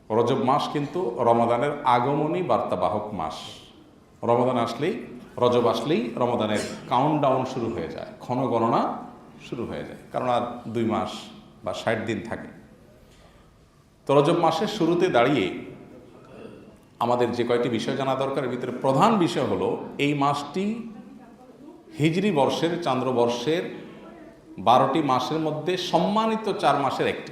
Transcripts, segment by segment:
রজব মাস কিন্তু রমাদানের আগমনী বার্তাবাহক মাস। রমাদান আসলেই, রজব আসলেই রমাদানের কাউন্টডাউন শুরু হয়ে যায়, ক্ষণগণনা শুরু হয়ে যায়, কারণ আর 2 মাস বা 60 দিন থাকে। তো রজব মাসের শুরুতে দাঁড়িয়ে আমাদের যে কয়েকটি বিষয় জানা দরকার, এর ভিতরে প্রধান বিষয় হলো এই মাসটি হিজরি বর্ষের, চান্দ্রবর্ষের 12টি মাসের মধ্যে সম্মানিত 4 মাসের একটি।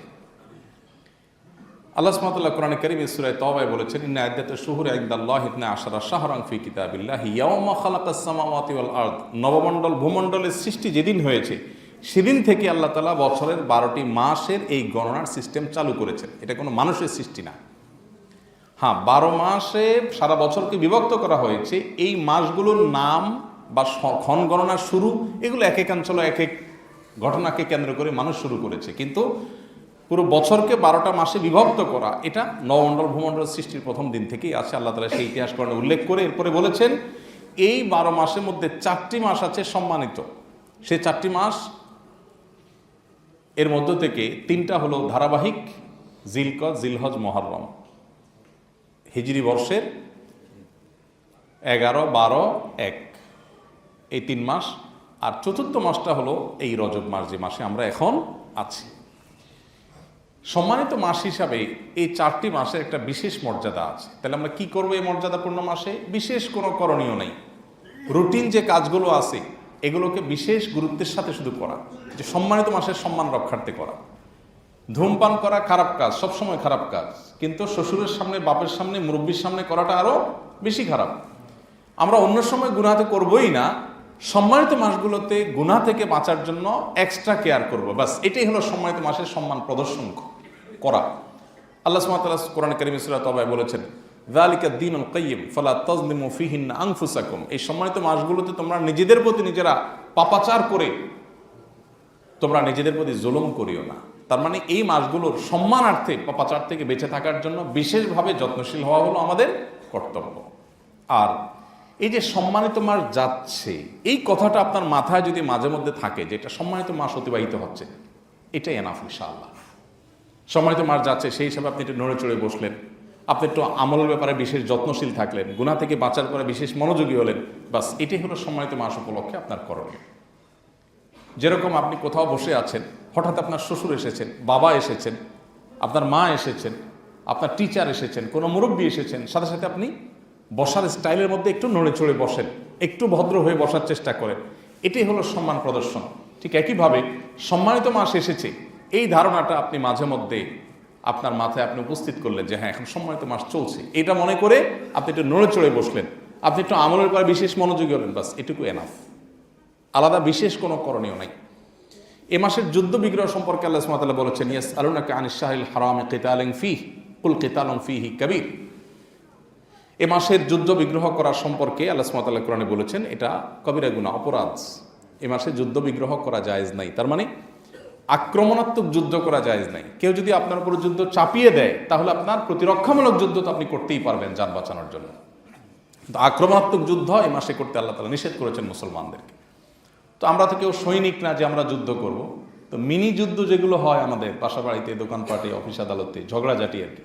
আল্লাহ সুবহানাহু ওয়া তাআলা কোরআনে কারীমে সূরা তাওবায় বলেছেন, ইন্না ইদ্দাতাশ শুহুরি ইনদাল্লাহি 12 শাহরান ফি কিতাবিল্লাহি ইয়াওমা খালাকাস সামাওয়াতি ওয়াল আরদ। নবমণ্ডল ভূমণ্ডলের সৃষ্টি যেদিন হয়েছে সেদিন থেকে আল্লাহ তাআলা বছরের 12টি মাসের এই গণনার সিস্টেম চালু করেছেন। এটা কোনো মানুষের সৃষ্টি না। হ্যাঁ, 12 মাসে সারা বছরকে বিভক্ত করা হয়েছে। এই মাসগুলোর নাম বা ক্ষণ গণনার শুরু এগুলো এক একাঞ্চল এক এক ঘটনাকে কেন্দ্র করে মানুষ শুরু করেছে, কিন্তু পুরো বছরকে 12টা মাসে বিভক্ত করা এটা নবমণ্ডল ভূমণ্ডল সৃষ্টির প্রথম দিন থেকেই আছে। আল্লাহ তাআলা সেই ইতিহাস কোরআনে উল্লেখ করে এরপরে বলেছেন এই 12 মাসের মধ্যে 4টি মাস আছে সম্মানিত। সেই 4টি মাস এর মধ্য থেকে 3টা হলো ধারাবাহিক, জিলকদ, জিলহজ, মুহররম, হিজরি বর্ষের 11, 12, 1 এই 3 মাস। আর চতুর্থ মাসটা হলো এই রজব মাস, যে মাসে আমরা এখন আছি। সম্মানিত মাস হিসাবে এই 4টি মাসের একটা বিশেষ মর্যাদা আছে। তাহলে আমরা কি করবো এই মর্যাদাপূর্ণ মাসে? বিশেষ কোনো করণীয় নেই, রুটিন যে কাজগুলো আছে এগুলোকে বিশেষ গুরুত্বের সাথে শুধু করা, যে সম্মানিত মাসের সম্মান রক্ষার্থে করা। ধূমপান করা খারাপ কাজ, সবসময় খারাপ কাজ, কিন্তু শ্বশুরের সামনে, বাপের সামনে, মুরব্বীর সামনে করাটা আরো বেশি খারাপ। আমরা অন্য সময় গুনাহ তো করবোই না, সম্মানিত মাসগুলোতে গুনাহ থেকে বাঁচার জন্য এক্সট্রা কেয়ার করব, বাস এটাই হলো সম্মানিত মাসের সম্মান প্রদর্শন করা। আল্লাহ সুবহানাহু ওয়া তাআলা কোরআন কারীমে সূরা তাওবায় বলেছেন, যালিকা দ্বীনুল কাইয়্যিম ফালা তাযলিমু ফীহিন্না আনফুসাকুম। এই সম্মানিত মাসগুলোতে তোমরা নিজেদের প্রতি নিজেরা পাপাচার করে তোমরা নিজেদের প্রতি জুলুম করিও না। তার মানে এই মাসগুলোর সম্মানার্থে পাপাচার থেকে বেঁচে থাকার জন্য বিশেষভাবে যত্নশীল হওয়া হলো আমাদের কর্তব্য। আর এই যে সম্মানিত মাস যাচ্ছে, এই কথাটা আপনার মাথায় যদি মাঝে মধ্যে থাকে যে এটা সম্মানিত মাস অতিবাহিত হচ্ছে, এটাই এনাফ ইনশাআল্লাহ। সম্মানিত মাস যাচ্ছে সেই হিসাবে আপনি একটু নড়ে চড়ে বসলেন, আপনি একটু আমলের ব্যাপারে বিশেষ যত্নশীল থাকলেন, গুনাহ থেকে বাঁচার পরে বিশেষ মনোযোগী হলেন, বাস এটাই হলো সম্মানিত মাস উপলক্ষে আপনার করণীয়। যেরকম আপনি কোথাও বসে আছেন, হঠাৎ আপনার শ্বশুর এসেছেন, বাবা এসেছেন, আপনার মা এসেছেন, আপনার টিচার এসেছেন, কোনো মুরব্বী এসেছেন, সাথে সাথে আপনি বসার স্টাইলের মধ্যে একটু নড়ে চড়ে বসেন, একটু ভদ্র হয়ে বসার চেষ্টা করেন, এটাই হলো সম্মান প্রদর্শন। ঠিক একইভাবে সম্মানিত মাস এসেছে এই ধারণাটা আপনি মাঝে মধ্যে আপনার মাথায় আপনি উপস্থিত করলেন যে হ্যাঁ এখন সম্মানিত মাস চলছে, এটা মনে করে আপনি একটু নড়ে চড়ে বসলেন, আপনি একটু আমলের পরে বিশেষ মনোযোগী হলেন, বাস এটুকু এনাফ। আলাদা বিশেষ কোনো করণীয় নাই। এ মাসের যুদ্ধ বিগ্রহ সম্পর্কে আল্লাহ সুবহানাহু ওয়া তাআলা বলেছেন, ইয়াসআলুনাকা আনিশ শাহরিল হারামি কিতালিন ফীহি কুল কিতালুন ফীহি কাবীর। এ মাসের যুদ্ধ বিগ্রহ করার সম্পর্কে আল্লাহ সুবহানাহু ওয়া তাআলা কোরআনে বলেছেন এটা কবিরা গুনাহ, অপরাধ। এ মাসে যুদ্ধ বিগ্রহ করা জায়েজ নাই। তার মানে আক্রমণাত্মক যুদ্ধ করা জায়েজ নাই। কেউ যদি আপনার উপর যুদ্ধ চাপিয়ে দেয় তাহলে আপনার প্রতিরক্ষামূলক যুদ্ধ তো আপনি করতেই পারবেন যান বাঁচানোর জন্য, কিন্তু আক্রমণাত্মক যুদ্ধ এই মাসে করতে আল্লাহ তাআলা নিষেধ করেছেন মুসলমানদেরকে। তো আমরা তো কেউ সৈনিক না যে আমরা যুদ্ধ করব। তো মিনি যুদ্ধ যেগুলো হয় আমাদের বাসা বাড়িতে, দোকানপাটে, অফিস আদালতে, ঝগড়াঝাটি আর কি,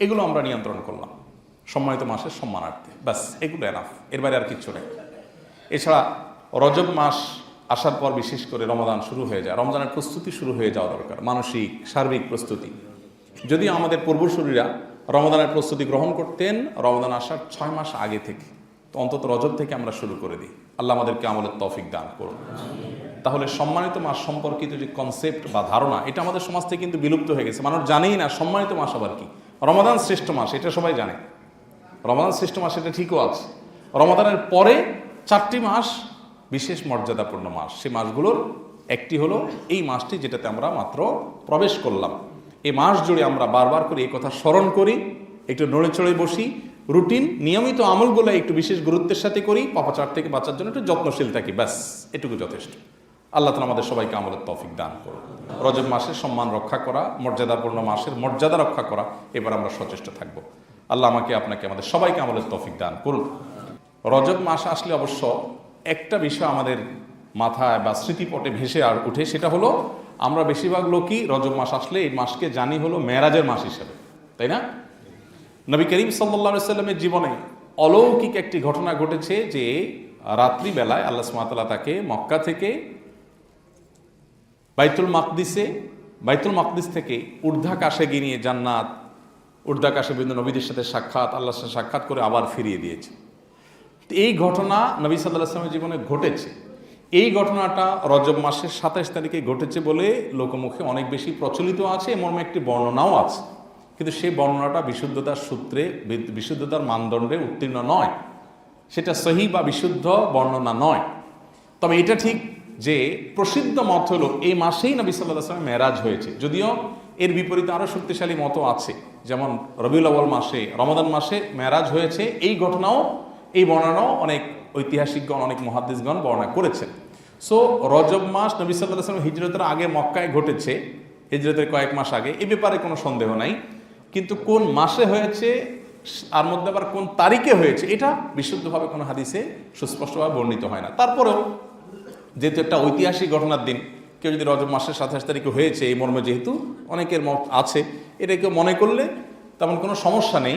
এগুলো আমরা নিয়ন্ত্রণ করলাম সম্মানিত মাসের সম্মানার্থে, ব্যাস এগুলো এনাফ, এর বাইরে আর কিচ্ছু নেই। এছাড়া রজব মাস আসার পর বিশেষ করে রমাদান শুরু হয়ে যায়, রমজানের প্রস্তুতি শুরু হয়ে যাওয়া দরকার, মানসিক সার্বিক প্রস্তুতি। যদিও আমাদের পূর্বসূরীরা রমাদানের প্রস্তুতি গ্রহণ করতেন রমাদান আসার 6 মাস আগে থেকে, তো অন্তত রজব থেকে আমরা শুরু করে দিই। আল্লাহ আমাদেরকে আমলের তৌফিক দান করুন। তাহলে সম্মানিত মাস সম্পর্কিত যে কনসেপ্ট বা ধারণা, এটা আমাদের সমাজ থেকে কিন্তু বিলুপ্ত হয়ে গেছে। মানুষ জানেই না সম্মানিত মাস আবার কি। রমাদান শ্রেষ্ঠ মাস এটা সবাই জানে, রমাদান শ্রেষ্ঠ মাস এটা ঠিকও আছে। রমাদানের পরে 4টি মাস বিশেষ মর্যাদাপূর্ণ মাস, সেই মাসগুলোর একটি হলো এই মাসটি যেটাতে আমরা মাত্র প্রবেশ করলাম। এই মাস জুড়ে আমরা বারবার করে এই কথা স্মরণ করি, একটু নড়ে চড়ে বসি, রুটিন নিয়মিত আমলগুলো একটু বিশেষ গুরুত্বের সাথে করি, পাপাচার থেকে বাঁচার জন্য একটু যত্নশীল থাকি, ব্যাস এটুকু যথেষ্ট। আল্লাহ তাআলা আমাদের সবাইকে আমলের তৌফিক দান করুন। রজব মাসের সম্মান রক্ষা করা, মর্যাদাপূর্ণ মাসের মর্যাদা রক্ষা করা, এবার আমরা সচেষ্ট থাকব। আল্লাহ আমাকে আপনাকে আমাদের সবাইকে আমলের তৌফিক দান করুন। রজব মাস আসলে অবশ্য একটা বিষয় আমাদের মাথায় বা স্মৃতিপটে ভেসে আর উঠে, সেটা হলো আমরা বেশিরভাগ লোকই রজব মাস আসলে এই মাসকে জানি হলো মেরাজের মাস হিসেবে, তাই না? নবী করিম সাল্লাল্লাহু আলাইহি সাল্লামের জীবনে অলৌকিক একটি ঘটনা ঘটেছে যে রাত্রিবেলায় আল্লাহ সুবহানাহু ওয়া তাআলা তাকে মক্কা থেকে বাইতুল মাকদিস থেকে ঊর্ধ্বাকাশে গিয়ে জান্নাত, ঊর্ধ্বাকাশে বিভিন্ন নবীদের সাথে সাক্ষাৎ, আল্লাহর সাথে সাক্ষাৎ করে আবার ফিরিয়ে দিয়েছে। এই ঘটনা নবী সাল্লাল্লাহু আলাইহি ওয়াসাল্লামের জীবনে ঘটেছে। এই ঘটনাটা রজব মাসের 27 তারিখে ঘটেছে বলে লোকমুখে অনেক বেশি প্রচলিত আছে, এমন একটি বর্ণনাও আছে, কিন্তু সেই বর্ণনাটা বিশুদ্ধতার সূত্রে, বিশুদ্ধতার মানদণ্ডে উত্তীর্ণ নয়, সেটা সহি বা বিশুদ্ধ বর্ণনা নয়। তবে এটা ঠিক যে প্রসিদ্ধ মত হলো এই মাসেই নবী সাল্লাল্লাহু আলাইহি ওয়াসাল্লাম মেরাজ হয়েছে, যদিও এর বিপরীতে আরও শক্তিশালী মতও আছে, যেমন রবিউল আউয়াল মাসে, রমাদান মাসে মেরাজ হয়েছে। এই ঘটনাও, এই বর্ণনাও অনেক ঐতিহাসিকগণ, অনেক মুহাদ্দিসগণ বর্ণনা করেছেন। সো রজব মাস নবী সাল্লাল্লাহু আলাইহি ওয়াসাল্লাম হিজরতের আগে মক্কায় ঘটেছে, হিজরতের কয়েক মাস আগে, এ ব্যাপারে কোনো সন্দেহ নাই। কিন্তু কোন মাসে হয়েছে, আর মধ্যে আবার কোন তারিখে হয়েছে, এটা বিশুদ্ধভাবে কোনো হাদিসে সুস্পষ্টভাবে বর্ণিত হয় না। তারপরেও যেহেতু একটা ঐতিহাসিক ঘটনার দিন, কেউ যদি রজব মাসের 27 তারিখে হয়েছে এই মর্মে যেহেতু অনেকের মত আছে, এটা কেউ মনে করলে তেমন কোনো সমস্যা নেই,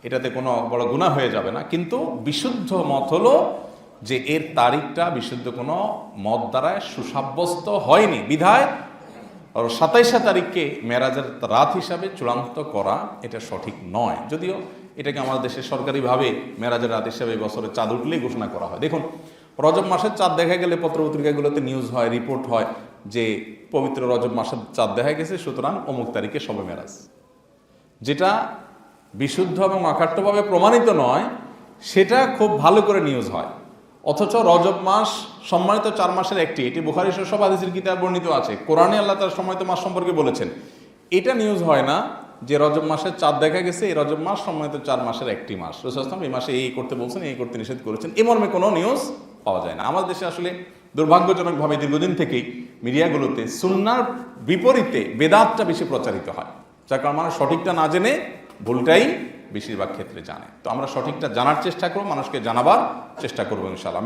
এটাতে কোনো বড় গুনাহ হয়ে যাবে না। কিন্তু বিশুদ্ধ মত হলো যে এর তারিখটা বিশুদ্ধ কোনো মত দ্বারা সুসাব্যস্ত হয়নি, বিধায় 27 তারিখকে মেরাজের রাত হিসাবে চূড়ান্ত করা এটা সঠিক নয়। যদিও এটাকে আমাদের দেশে সরকারিভাবে মেরাজের রাত হিসাবে বছরের চাঁদ উঠলেই ঘোষণা করা হয়। দেখুন, রজব মাসের চাঁদ দেখা গেলে পত্রপত্রিকাগুলোতে নিউজ হয়, রিপোর্ট হয় যে পবিত্র রজব মাসের চাঁদ দেখা গেছে, সুতরাং অমুক তারিখে শবে মেরাজ। যেটা বিশুদ্ধ এবং অকাট্যভাবে প্রমাণিত নয়, সেটা খুব ভালো করে নিউজ হয়। অথচ রজব মাস সম্মানিত 4 মাসের একটি, এটি বুখারী সহ সব হাদিসের কিতাব বর্ণিত আছে, কোরআনে আল্লাহ তাআলা সম্মানিত মাস সম্পর্কে বলেছেন। এটা নিউজ হয় না যে রজব মাসের চাঁদ দেখা গেছে, এই রজব মাস সম্মানিত 4 মাসের একটি মাস, রাসূল সাল্লাল্লাহু আলাইহি ওয়াসাল্লাম এই মাসে এই করতে বলছেন, এই করতে নিষেধ করেছেন, এ মর্মে কোনো নিউজ পাওয়া যায় না। আমাদের দেশে আসলে দুর্ভাগ্যজনকভাবে দীর্ঘদিন থেকেই মিডিয়াগুলোতে সুন্নাহর বিপরীতে বেদাতটা বেশি প্রচারিত হয়, যার কারণে মানুষ সঠিকটা না জেনে ভুলটাই বেশিরভাগ ক্ষেত্রে জানে। তো আমরা সঠিকটা জানার চেষ্টা করব, মানুষকে জানাবার চেষ্টা করবো ইনশাআল্লাহ।